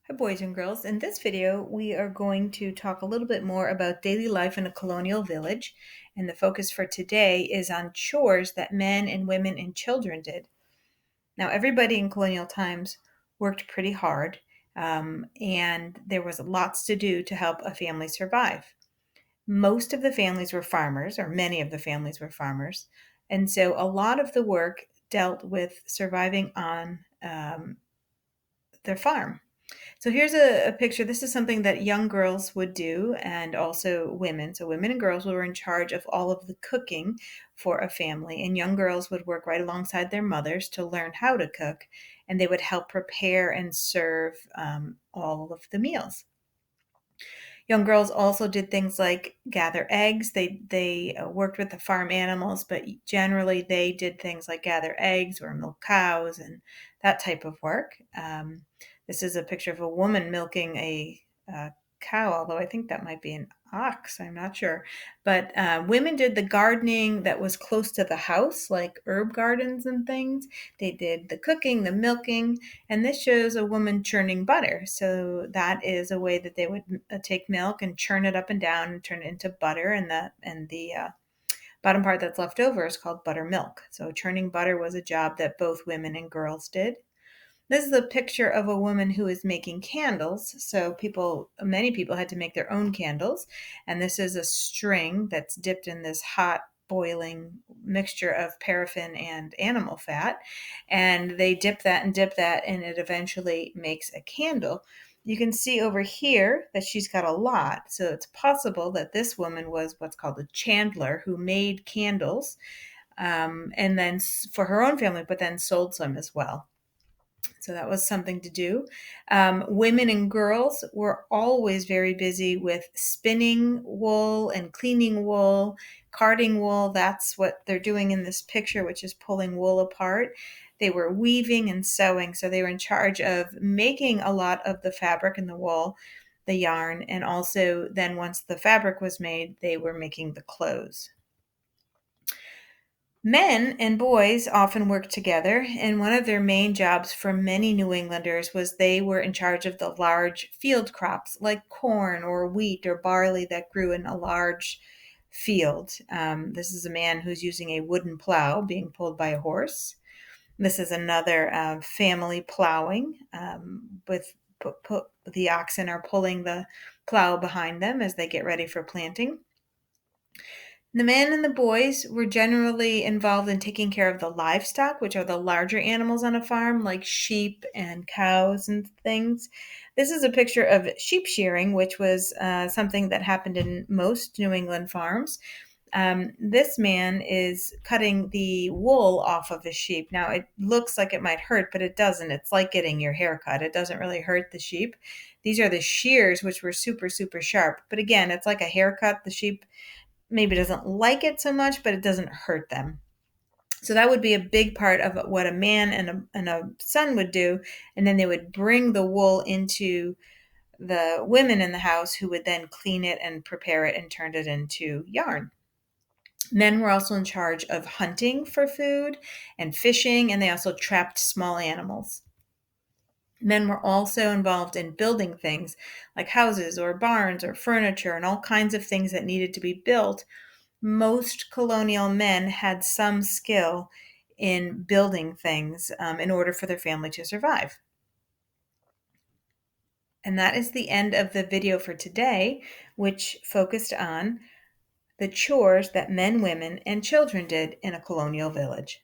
Hi, boys and girls. In this video, we are going to talk a little bit more about daily life in a colonial village. And the focus for today is on chores that men and women and children did. Now, everybody in colonial times worked pretty hard, and there was lots to do to help a family survive. Most of the families were farmers, or many of the families were farmers. And so a lot of the work dealt with surviving on their farm. So here's a picture. This is something that young girls would do and also women. So women and girls were in charge of all of the cooking for a family. And young girls would work right alongside their mothers to learn how to cook. And they would help prepare and serve all of the meals. Young girls also did things like gather eggs. They worked with the farm animals, but generally they did things like gather eggs or milk cows and that type of work. This is a picture of a woman milking a cow, although I think that might be an ox. I'm not sure. But women did the gardening that was close to the house, like herb gardens and things. They did the cooking, the milking, and this shows a woman churning butter. So that is a way that they would take milk and churn it up and down and turn it into butter, and the bottom part that's left over is called buttermilk. So churning butter was a job that both women and girls did. This is a picture of a woman who is making candles. So many people had to make their own candles. And this is a string that's dipped in this hot boiling mixture of paraffin and animal fat. And they dip that, and it eventually makes a candle. You can see over here that she's got a lot. So it's possible that this woman was what's called a chandler who made candles and then for her own family, but then sold some as well. So that was something to do. Women and girls were always very busy with spinning wool and cleaning wool, carding wool. That's what they're doing in this picture, which is pulling wool apart. They were weaving and sewing. So they were in charge of making a lot of the fabric and the wool, the yarn, and also then once the fabric was made, they were making the clothes. Men and boys often worked together, and one of their main jobs for many New Englanders was they were in charge of the large field crops like corn or wheat or barley that grew in a large field. This is a man who's using a wooden plow being pulled by a horse. This is another family plowing with the oxen are pulling the plow behind them as they get ready for planting. The men and the boys were generally involved in taking care of the livestock, which are the larger animals on a farm, like sheep and cows and things. This is a picture of sheep shearing, which was something that happened in most New England farms. This man is cutting the wool off of a sheep. Now, it looks like it might hurt, but it doesn't. It's like getting your hair cut. It doesn't really hurt the sheep. These are the shears, which were super, super sharp. But again, it's like a haircut. The sheep maybe doesn't like it so much, but it doesn't hurt them. So that would be a big part of what a man and a son would do. And then they would bring the wool into the women in the house who would then clean it and prepare it and turn it into yarn. Men were also in charge of hunting for food and fishing, and they also trapped small animals. Men were also involved in building things like houses or barns or furniture and all kinds of things that needed to be built. Most colonial men had some skill in building things in order for their family to survive. And that is the end of the video for today, which focused on the chores that men, women, and children did in a colonial village.